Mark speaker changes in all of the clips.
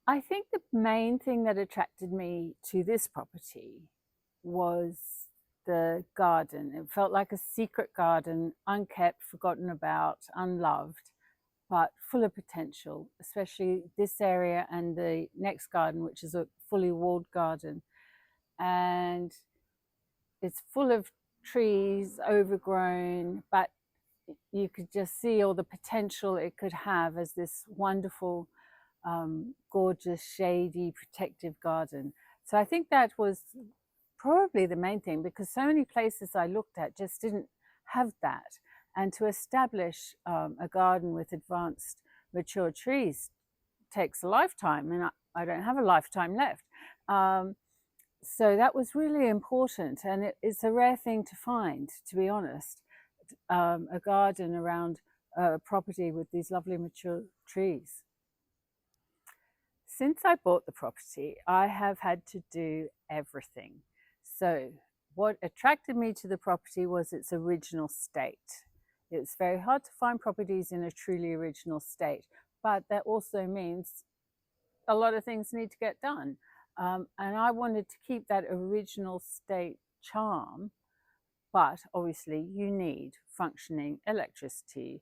Speaker 1: I think the main thing that attracted me to this property was the garden. It felt like a secret garden, unkept, forgotten about, unloved, but full of potential, especially this area and the next garden, which is a fully walled garden. And it's full of trees, overgrown, but you could just see all the potential it could have as this wonderful, gorgeous, shady, protective garden. So I think that was probably the main thing, because so many places I looked at just didn't have that. And to establish a garden with advanced, mature trees takes a lifetime, and I don't have a lifetime left. So that was really important, and it's a rare thing to find, to be honest, a garden around a property with these lovely mature trees. Since I bought the property, I have had to do everything. So what attracted me to the property was its original state. It's very hard to find properties in a truly original state, but that also means a lot of things need to get done. And I wanted to keep that original state charm, but obviously you need functioning electricity,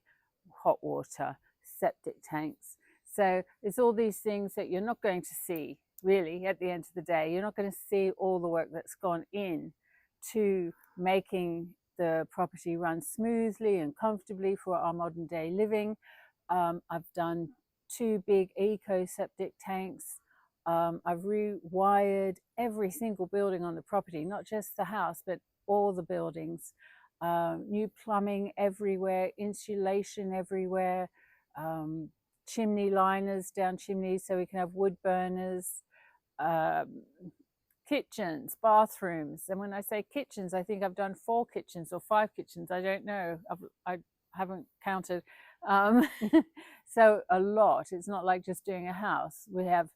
Speaker 1: hot water, septic tanks. So it's all these things that you're not going to see really at the end of the day. You're not going to see all the work that's gone in to making the property run smoothly and comfortably for our modern day living. I've done 2 big eco septic tanks. I've rewired every single building on the property, not just the house, but all the buildings. New plumbing everywhere, insulation everywhere, chimney liners down chimneys so we can have wood burners, kitchens, bathrooms. And when I say kitchens, I think I've done 4 kitchens or 5 kitchens. I don't know. I haven't counted. So a lot. It's not like just doing a house. We have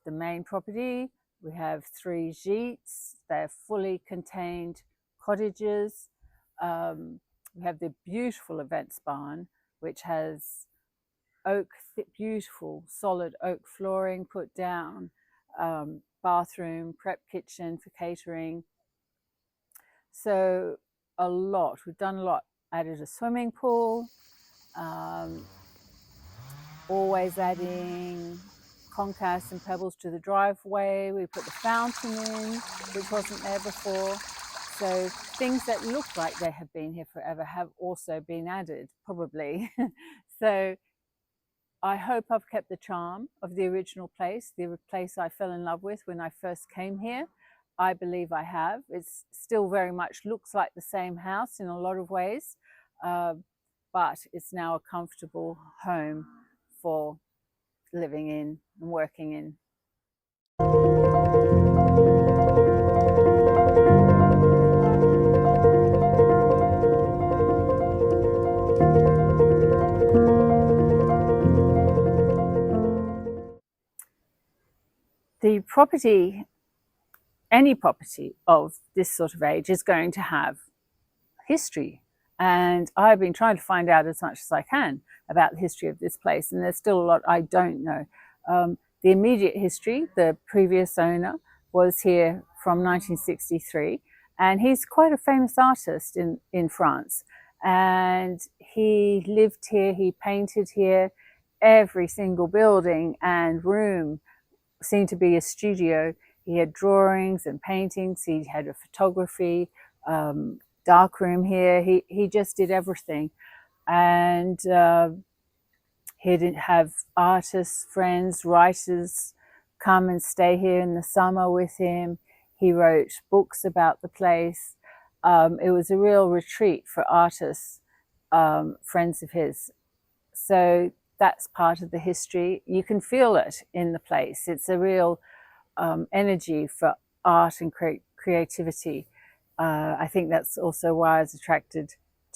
Speaker 1: the main property. We have 3 gîtes. They're fully contained cottages. We have the beautiful events barn, which has beautiful solid oak flooring put down, bathroom, prep kitchen for catering. So a lot. We've done a lot. Added a swimming pool. Always adding concasts and pebbles to the driveway. We put the fountain in, which wasn't there before. So things that look like they have been here forever have also been added, probably. So I hope I've kept the charm of the original place, the place I fell in love with when I first came here. I believe I have. It still very much looks like the same house in a lot of ways, but it's now a comfortable home for living in and working in. The property, any property of this sort of age is going to have history. And I've been trying to find out as much as I can about the history of this place. And there's still a lot I don't know. The immediate history, the previous owner was here from 1963. And he's quite a famous artist in France. And he lived here, he painted here. Every single building and room seemed to be a studio. He had drawings and paintings. He had a photography, darkroom here. He just did everything. And he'd have artists, friends, writers come and stay here in the summer with him. He wrote books about the place. It was a real retreat for artists, friends of his. So that's part of the history. You can feel it in the place. It's a real energy for art and creativity. I think that's also why I was attracted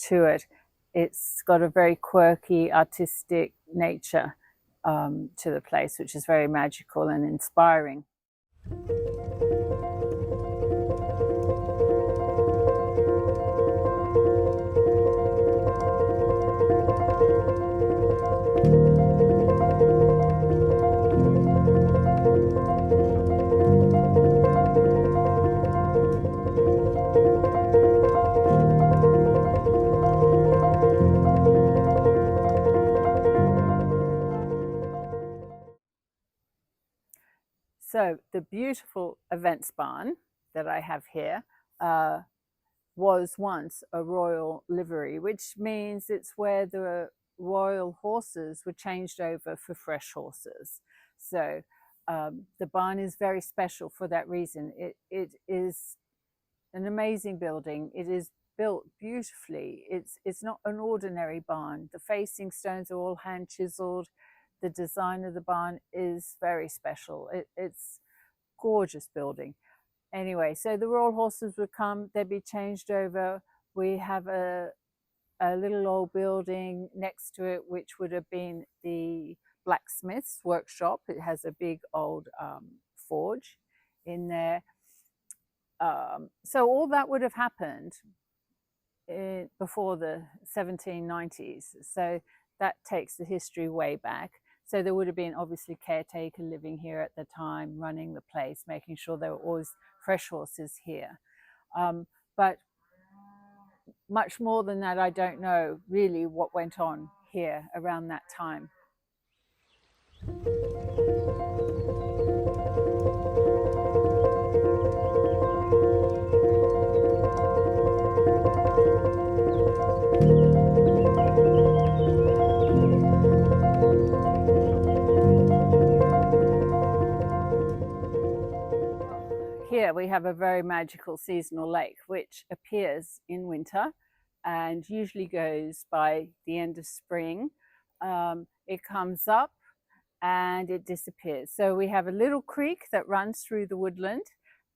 Speaker 1: to it. It's got a very quirky, artistic nature to the place, which is very magical and inspiring. So the beautiful events barn that I have here was once a royal livery, which means it's where the royal horses were changed over for fresh horses. So the barn is very special for that reason. It is an amazing building. It is built beautifully. It's not an ordinary barn. The facing stones are all hand chiseled. The design of the barn is very special. It's gorgeous building. Anyway, so the royal horses would come, they'd be changed over. We have a little old building next to it, which would have been the blacksmith's workshop. It has a big old forge in there. So all that would have happened before the 1790s. So that takes the history way back. So there would have been obviously caretaker living here at the time, running the place, making sure there were always fresh horses here. But much more than that, I don't know really what went on here around that time. Here we have a very magical seasonal lake which appears in winter and usually goes by the end of spring. It comes up and it disappears. So we have a little creek that runs through the woodland,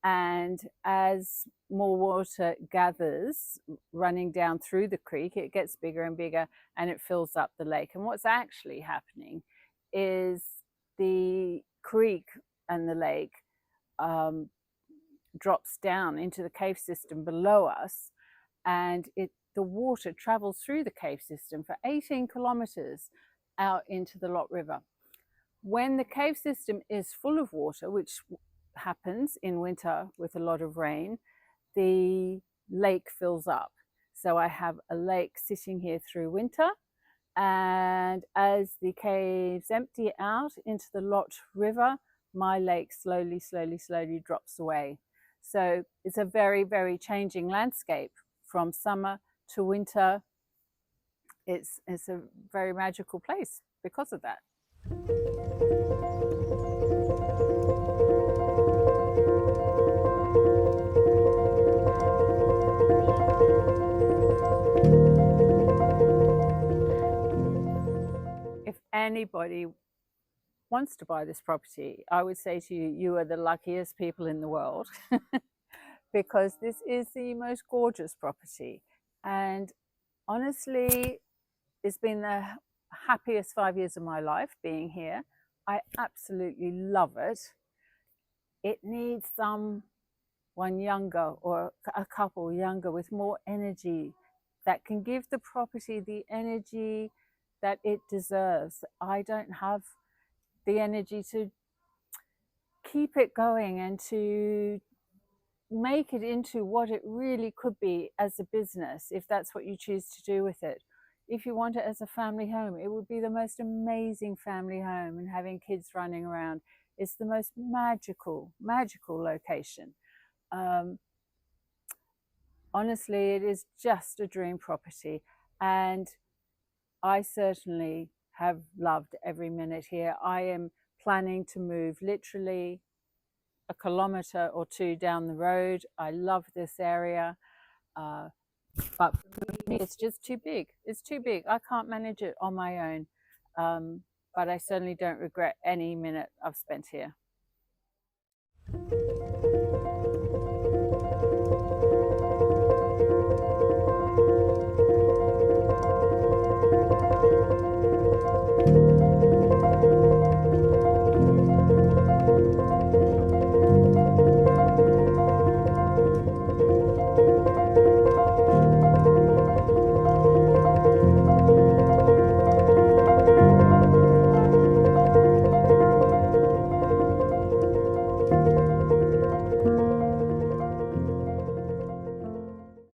Speaker 1: and as more water gathers running down through the creek, it gets bigger and bigger and it fills up the lake. And what's actually happening is the creek and the lake drops down into the cave system below us, and the water travels through the cave system for 18 kilometers out into the Lot River. When the cave system is full of water, which happens in winter with a lot of rain, the lake fills up. So I have a lake sitting here through winter, and as the caves empty out into the Lot River, my lake slowly drops away. So it's a very, very changing landscape from summer to winter. It's a very magical place because of that. If anybody wants to buy this property, I would say to you, you are the luckiest people in the world because this is the most gorgeous property. And honestly, it's been the happiest 5 years of my life being here. I absolutely love it. It needs someone younger or a couple younger with more energy that can give the property the energy that it deserves. I don't have the energy to keep it going and to make it into what it really could be as a business, if that's what you choose to do with it. If you want it as a family home, it would be the most amazing family home, and having kids running around. It's the most magical location. Honestly, it is just a dream property, and I certainly have loved every minute here. I am planning to move literally a kilometre or two down the road. I love this area, but for me it's just too big. It's too big. I can't manage it on my own. but I certainly don't regret any minute I've spent here.